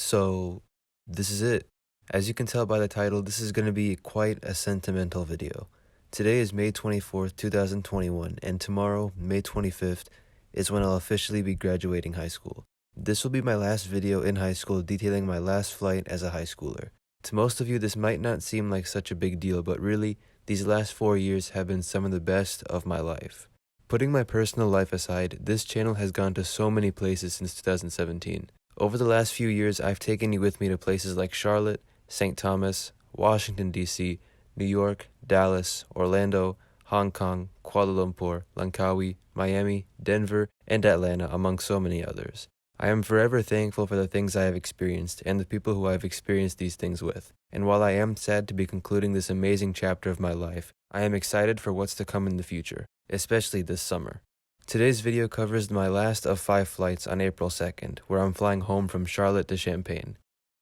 So, this is it. As you can tell by the title, this is going to be quite a sentimental video. Today is May 24th, 2021, and tomorrow, May 25th, is when I'll officially be graduating high school. This will be my last video in high school detailing my last flight as a high schooler. To most of you, this might not seem like such a big deal, but really, these last 4 years have been some of the best of my life. Putting my personal life aside, this channel has gone to so many places since 2017. Over the last few years, I've taken you with me to places like Charlotte, St. Thomas, Washington, D.C., New York, Dallas, Orlando, Hong Kong, Kuala Lumpur, Langkawi, Miami, Denver, and Atlanta, among so many others. I am forever thankful for the things I have experienced and the people who I have experienced these things with. And while I am sad to be concluding this amazing chapter of my life, I am excited for what's to come in the future, especially this summer. Today's video covers my last of 5 flights on April 2nd, where I'm flying home from Charlotte to Champaign.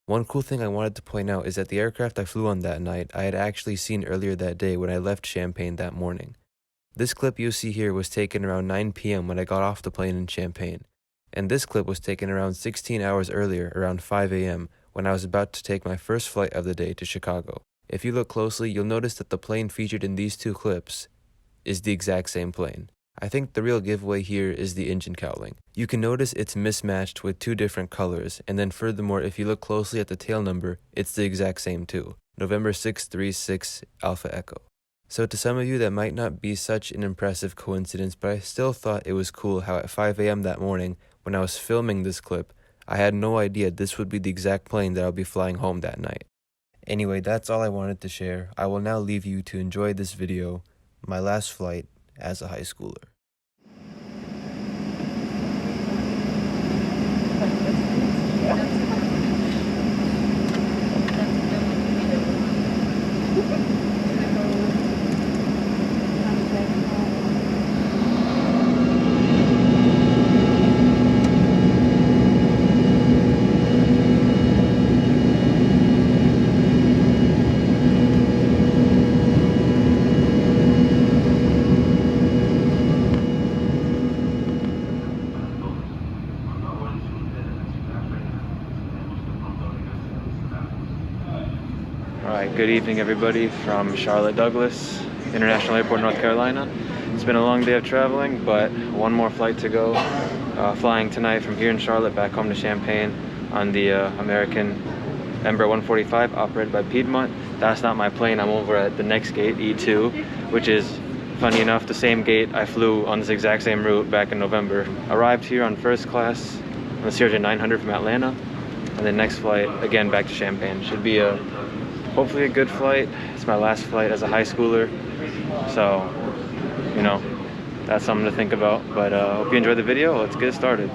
One cool thing I wanted to point out is that the aircraft I flew on that night I had actually seen earlier that day when I left Champaign that morning. This clip you see here was taken around 9 p.m. when I got off the plane in Champaign, and this clip was taken around 16 hours earlier, around 5 a.m., when I was about to take my first flight of the day to Chicago. If you look closely, you'll notice that the plane featured in these 2 clips is the exact same plane. I think the real giveaway here is the engine cowling. You can notice it's mismatched with 2 different colors, and then furthermore, if you look closely at the tail number, it's the exact same too. November 636 Alpha Echo. So to some of you that might not be such an impressive coincidence, but I still thought it was cool how at 5 a.m. that morning, when I was filming this clip, I had no idea this would be the exact plane that I'll be flying home that night. Anyway, that's all I wanted to share. I will now leave you to enjoy this video, my last flight as a high schooler. Alright, good evening everybody from Charlotte Douglas International Airport, North Carolina. It's been a long day of traveling, but one more flight to go. Flying tonight from here in Charlotte back home to Champaign on the American Embraer 145 operated by Piedmont. That's not my plane. I'm over at the next gate, E2, which is, funny enough, the same gate I flew on this exact same route back in November. Arrived here on first class on the ERJ900 from Atlanta, and then next flight again back to Champaign. Should be hopefully a good flight. It's my last flight as a high schooler, so you know, that's something to think about. But hope you enjoyed the video. Let's get it started.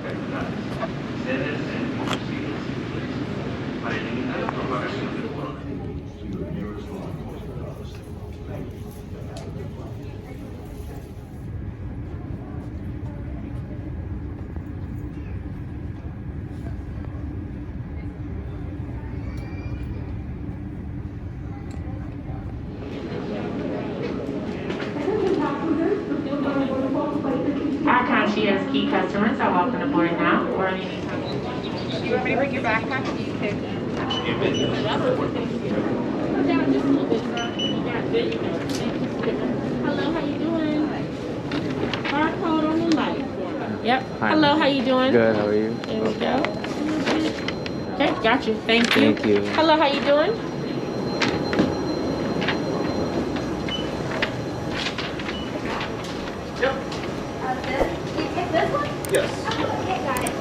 Key customers are welcome aboard now or at any time. Do you want me to bring your backpack or do you pick? Hello, how you doing? Barcode on the light. Yep. Hi. Hello, how you doing? Good, how are you? There we go. Okay, got you. Thank you. Thank you. Hello, how you doing? Yes. Okay, got it.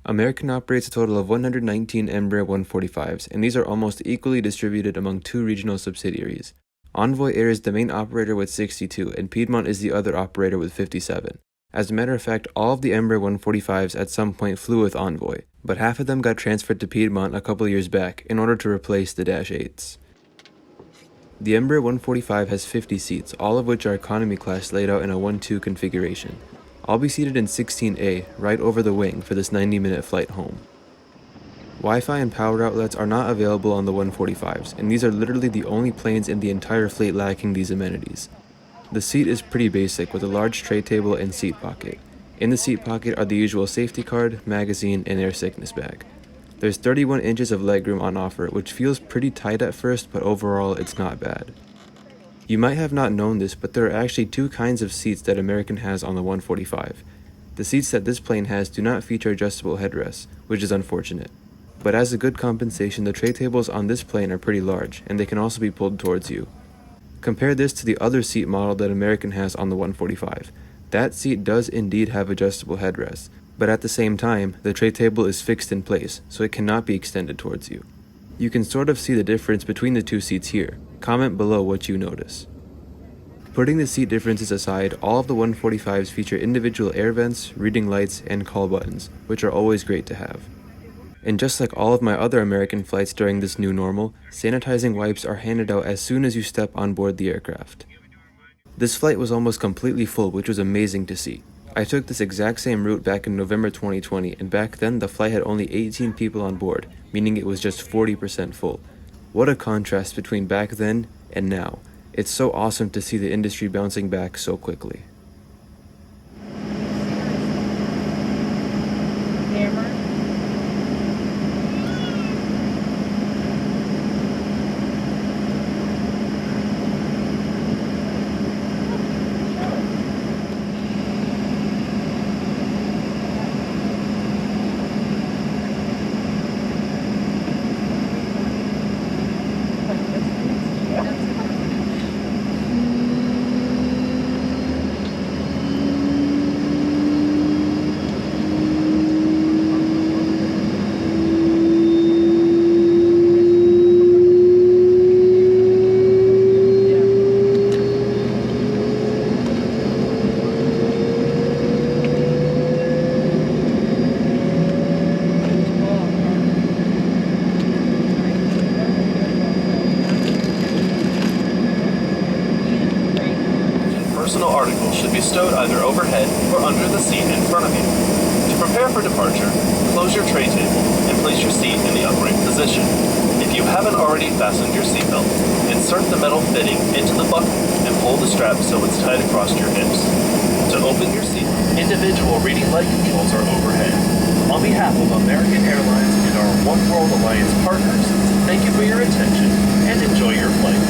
American operates a total of 119 Embraer 145s, and these are almost equally distributed among 2 regional subsidiaries. Envoy Air is the main operator with 62, and Piedmont is the other operator with 57. As a matter of fact, all of the Embraer 145s at some point flew with Envoy, but half of them got transferred to Piedmont a couple years back in order to replace the Dash 8s. The Embraer 145 has 50 seats, all of which are economy class laid out in a 1-2 configuration. I'll be seated in 16A, right over the wing for this 90-minute flight home. Wi-Fi and power outlets are not available on the 145s, and these are literally the only planes in the entire fleet lacking these amenities. The seat is pretty basic with a large tray table and seat pocket. In the seat pocket are the usual safety card, magazine, and air sickness bag. There's 31 inches of legroom on offer, which feels pretty tight at first, but overall it's not bad. You might have not known this, but there are actually two kinds of seats that American has on the 145. The seats that this plane has do not feature adjustable headrests, which is unfortunate. But as a good compensation, the tray tables on this plane are pretty large, and they can also be pulled towards you. Compare this to the other seat model that American has on the 145. That seat does indeed have adjustable headrests, but at the same time, the tray table is fixed in place, so it cannot be extended towards you. You can sort of see the difference between the two seats here. Comment below what you notice. Putting the seat differences aside, all of the 145s feature individual air vents, reading lights, and call buttons, which are always great to have. And just like all of my other American flights during this new normal, sanitizing wipes are handed out as soon as you step on board the aircraft. This flight was almost completely full, which was amazing to see. I took this exact same route back in November 2020, and back then the flight had only 18 people on board, meaning it was just 40% full. What a contrast between back then and now. It's so awesome to see the industry bouncing back so quickly. Personal articles should be stowed either overhead or under the seat in front of you. To prepare for departure, close your tray table and place your seat in the upright position. If you haven't already fastened your seatbelt, insert the metal fitting into the buckle and pull the strap so it's tied across your hips. To open your seat, individual reading light controls are overhead. On behalf of American Airlines and our One World Alliance partners, thank you for your attention and enjoy your flight.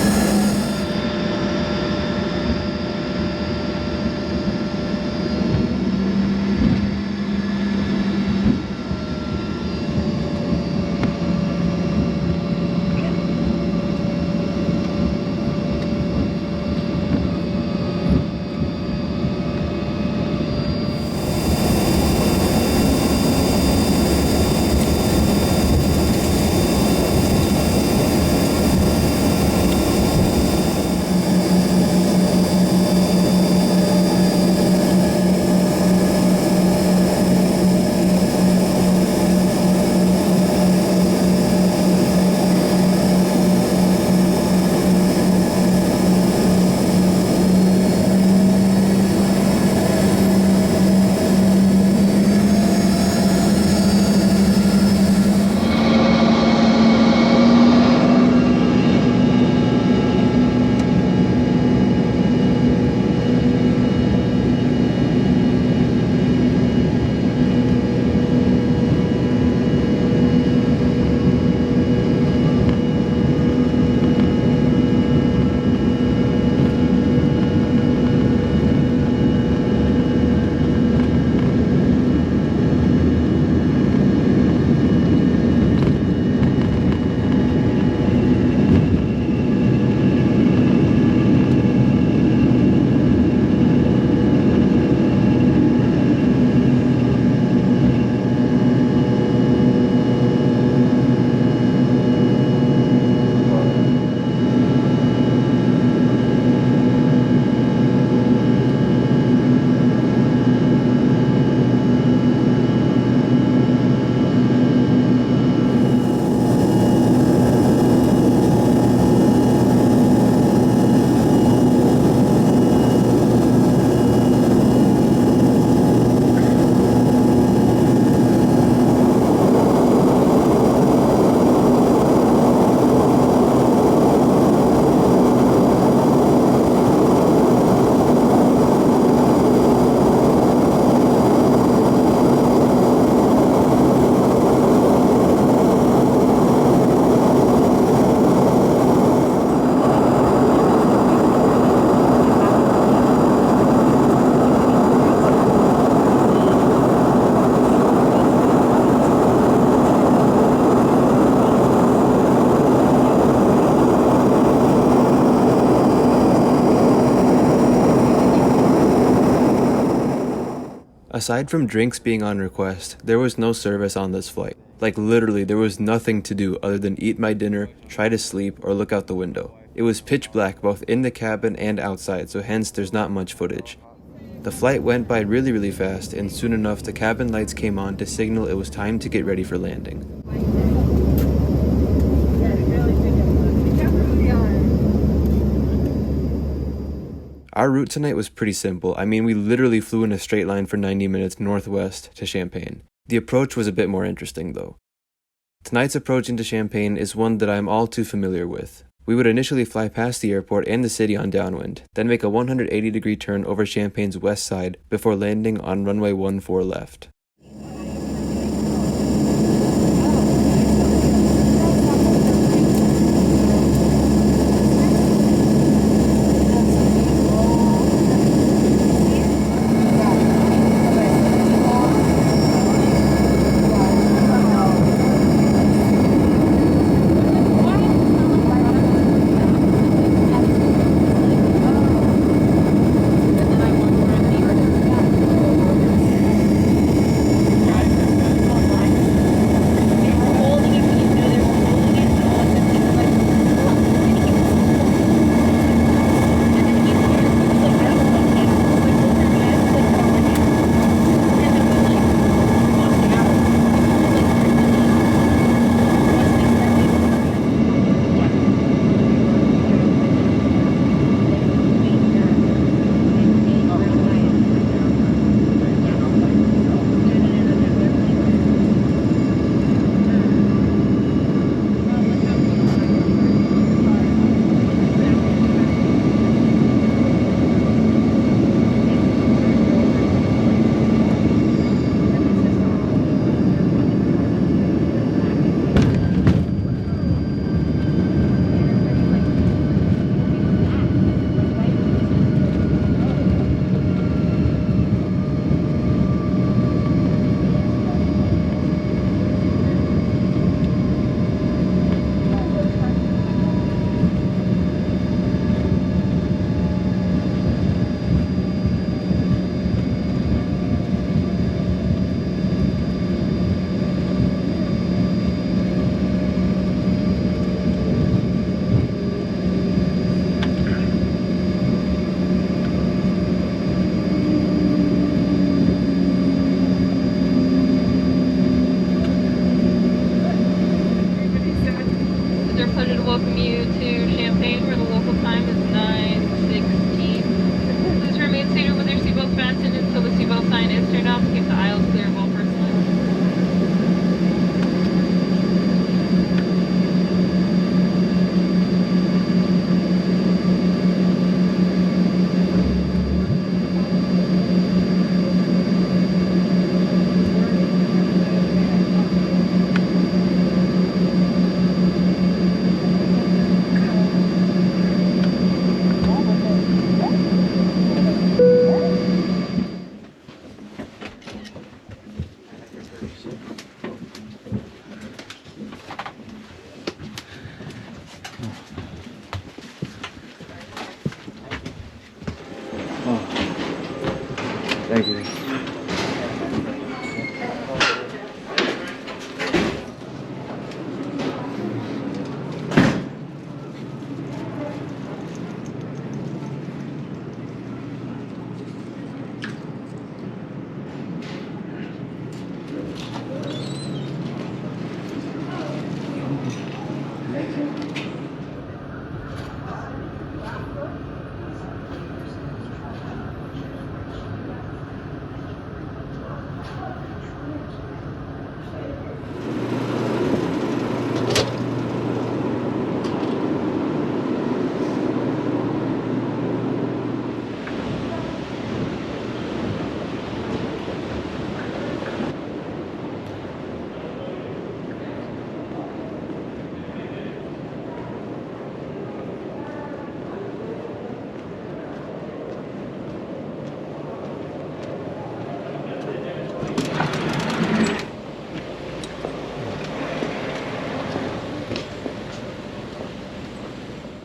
Aside from drinks being on request, there was no service on this flight. Like literally, there was nothing to do other than eat my dinner, try to sleep, or look out the window. It was pitch black both in the cabin and outside, so hence there's not much footage. The flight went by really fast, and soon enough the cabin lights came on to signal it was time to get ready for landing. Our route tonight was pretty simple. I mean, we literally flew in a straight line for 90 minutes northwest to Champaign. The approach was a bit more interesting though. Tonight's approach into Champaign is one that I'm all too familiar with. We would initially fly past the airport and the city on downwind, then make a 180-degree turn over Champaign's west side before landing on runway 14 left. welcome you to Champaign, where the local time is 9:16. Please remain seated with your seatbelts fastened until the seatbelt sign is turned off to keep the aisles clear of all personnel. Thank you.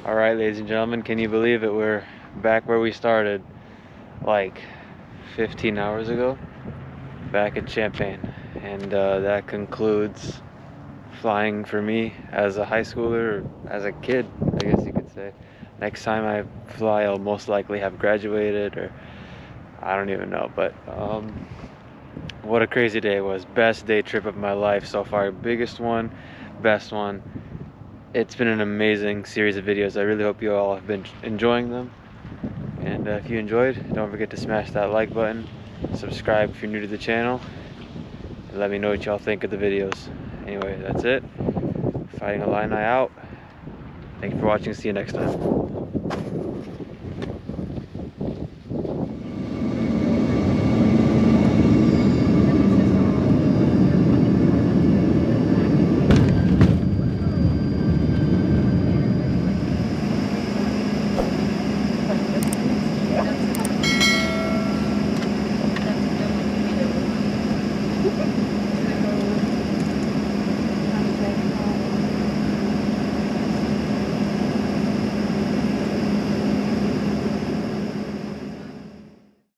Alright, ladies and gentlemen, can you believe it? We're back where we started like 15 hours ago. back in Champaign. And that concludes flying for me as a high schooler, or as a kid, I guess you could say. Next time I fly, I'll most likely have graduated, or I don't even know. But what a crazy day it was. Best day trip of my life so far. Biggest one, best one. It's been an amazing series of videos. I really hope you all have been enjoying them. And if you enjoyed, don't forget to smash that like button. Subscribe if you're new to the channel. And let me know what y'all think of the videos. Anyway, that's it. Fighting Illini out. Thank you for watching. See you next time.